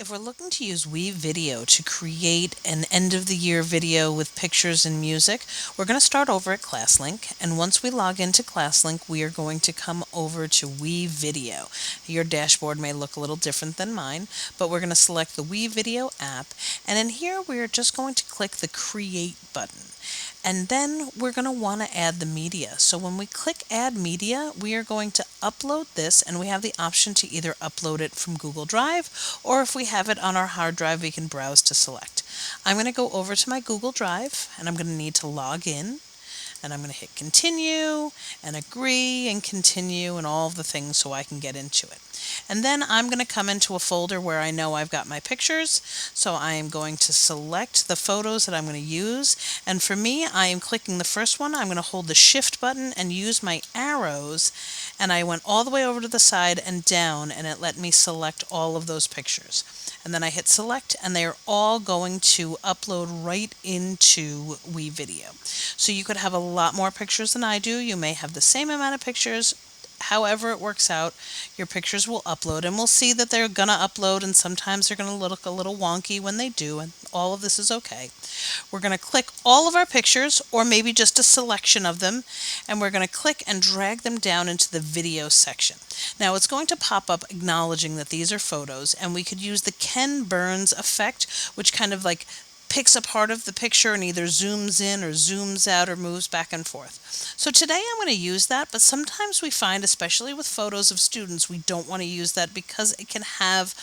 If we're looking to use WeVideo to create an end of the year video with pictures and music, we're going to start over at ClassLink. And once we log into ClassLink, we are going to come over to WeVideo. Your dashboard may look a little different than mine, but we're going to select the WeVideo app. And in here, we're just going to click the Create button. And then we're going to want to add the media. So when we click Add Media, we are going to upload this, and we have the option to either upload it from Google Drive, or if we have it on our hard drive, we can browse to select. I'm going to go over to my Google Drive, and I'm going to need to log in. And I'm going to hit continue and agree and continue and all of the things so I can get into it. And then I'm going to come into a folder where I know I've got my pictures. So I am going to select the photos that I'm going to use. And for me, I am clicking the first one. I'm going to hold the shift button and use my arrows. And I went all the way over to the side and down, and it let me select all of those pictures. And then I hit select, and they are all going to upload right into WeVideo. So you could have a lot more pictures than I do. You may have the same amount of pictures. However it works out, your pictures will upload, and we'll see that they're going to upload, and sometimes they're going to look a little wonky when they do, and all of this is okay. We're going to click all of our pictures, or maybe just a selection of them, and we're going to click and drag them down into the video section. Now it's going to pop up acknowledging that these are photos, and we could use the Ken Burns effect, which kind of like picks a part of the picture and either zooms in or zooms out or moves back and forth. So today I'm going to use that, but sometimes we find, especially with photos of students, we don't want to use that because it can have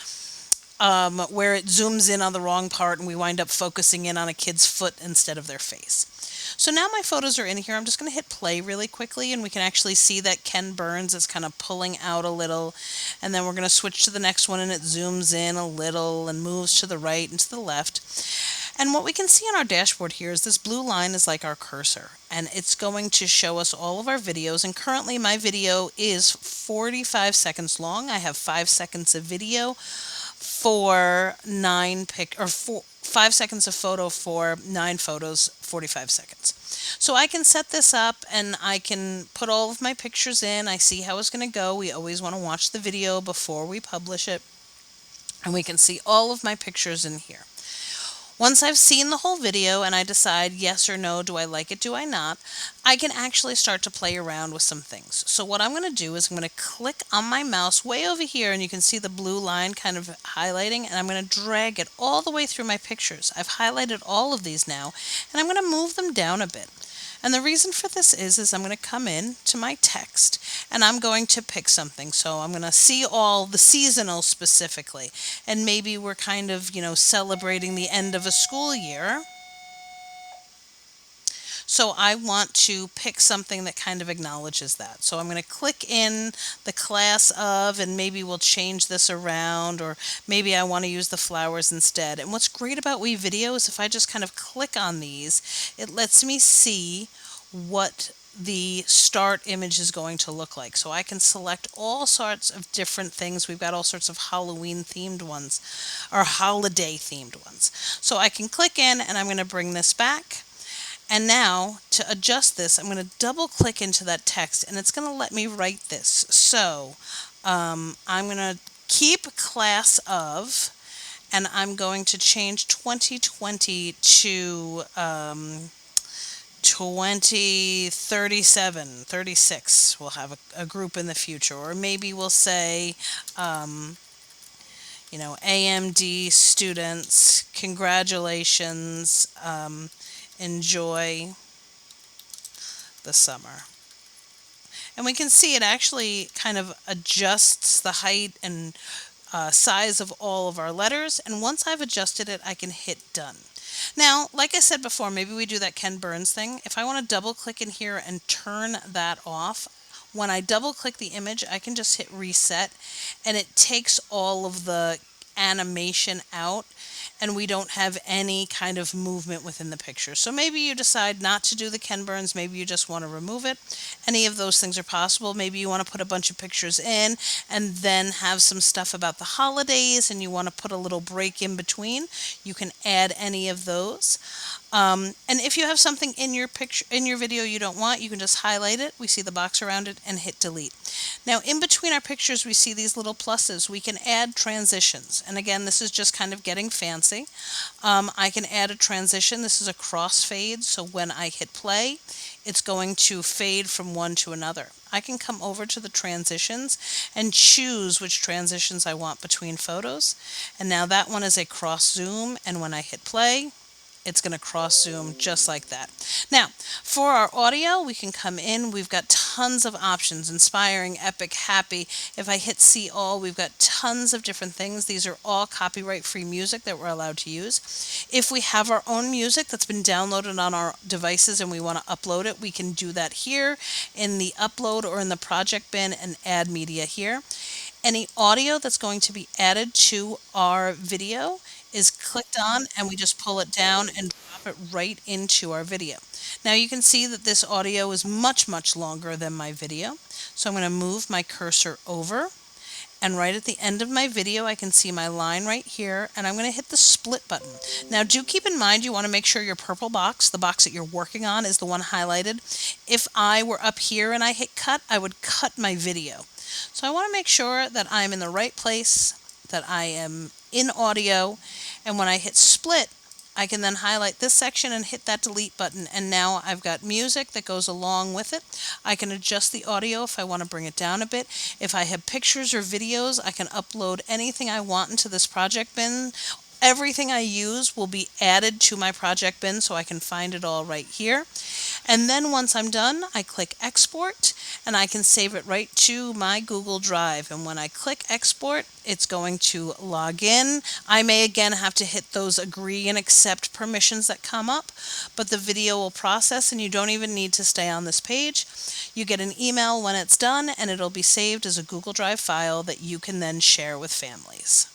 where it zooms in on the wrong part and we wind up focusing in on a kid's foot instead of their face. So now my photos are in here. I'm just going to hit play really quickly, and we can actually see that Ken Burns is kind of pulling out a little, and then we're going to switch to the next one, and it zooms in a little and moves to the right and to the left. And what we can see on our dashboard here is this blue line is like our cursor, and it's going to show us all of our videos. And currently my video is 45 seconds long. I have 5 seconds of video for 5 seconds of photo for 9 photos, 45 seconds. So I can set this up and I can put all of my pictures in. I see how it's going to go. We always want to watch the video before we publish it. And we can see all of my pictures in here. Once I've seen the whole video and I decide yes or no, do I like it, do I not, I can actually start to play around with some things. So what I'm going to do is I'm going to click on my mouse way over here, and you can see the blue line kind of highlighting, and I'm going to drag it all the way through my pictures. I've highlighted all of these now, and I'm going to move them down a bit. And the reason for this is I'm going to come in to my text and I'm going to pick something. So I'm going to see all the seasonal specifically. And maybe we're kind of, celebrating the end of a school year. So I want to pick something that kind of acknowledges that. So I'm going to click in the class of, and maybe we'll change this around, or maybe I want to use the flowers instead. And what's great about WeVideo is if I just kind of click on these, it lets me see what the start image is going to look like. So I can select all sorts of different things. We've got all sorts of Halloween themed ones, or holiday themed ones. So I can click in and I'm going to bring this back. And now, to adjust this, I'm going to double click into that text, and it's going to let me write this. So I'm going to keep class of, and I'm going to change 2020 to 2037, 36. We'll have a group in the future. Or maybe we'll say, AMD students, congratulations. Enjoy the summer. And we can see it actually kind of adjusts the height and size of all of our letters. And once I've adjusted it, I can hit done. Now, like I said before, maybe we do that Ken Burns thing. If I want to double click in here and turn that off, when I double click the image, I can just hit reset, and it takes all of the animation out, and we don't have any kind of movement within the picture. So maybe you decide not to do the Ken Burns, maybe you just want to remove it. Any of those things are possible. Maybe you want to put a bunch of pictures in and then have some stuff about the holidays and you want to put a little break in between. You can add any of those. And if you have something in your picture in your video you don't want, you can just highlight it. We see the box around it and hit delete. Now, in between our pictures, we see these little pluses. We can add transitions. And again, this is just kind of getting fancy. I can add a transition. This is a crossfade. So when I hit play, it's going to fade from one to another. I can come over to the transitions and choose which transitions I want between photos. And now that one is a cross zoom. And when I hit play, it's going to cross zoom just like that. Now, for our audio, we can come in. We've got tons of options: inspiring, epic, happy. If I hit see all, we've got tons of different things. These are all copyright-free music that we're allowed to use. If we have our own music that's been downloaded on our devices and we want to upload it, we can do that here in the upload or in the project bin and add media here. Any audio that's going to be added to our video is clicked on, and we just pull it down and drop it right into our video. Now you can see that this audio is much, much longer than my video. So I'm going to move my cursor over, and right at the end of my video I can see my line right here, and I'm going to hit the split button. Now do keep in mind you want to make sure your purple box, the box that you're working on, is the one highlighted. If I were up here and I hit cut, I would cut my video. So I want to make sure that I'm in the right place, that I am in audio, and when I hit split, I can then highlight this section and hit that delete button, and now I've got music that goes along with it. I can adjust the audio if I want to bring it down a bit. If I have pictures or videos, I can upload anything I want into this project bin. Everything I use will be added to my project bin so I can find it all right here. And then once I'm done, I click export and I can save it right to my Google Drive. And when I click export, it's going to log in. I may again have to hit those agree and accept permissions that come up, but the video will process and you don't even need to stay on this page. You get an email when it's done and it'll be saved as a Google Drive file that you can then share with families.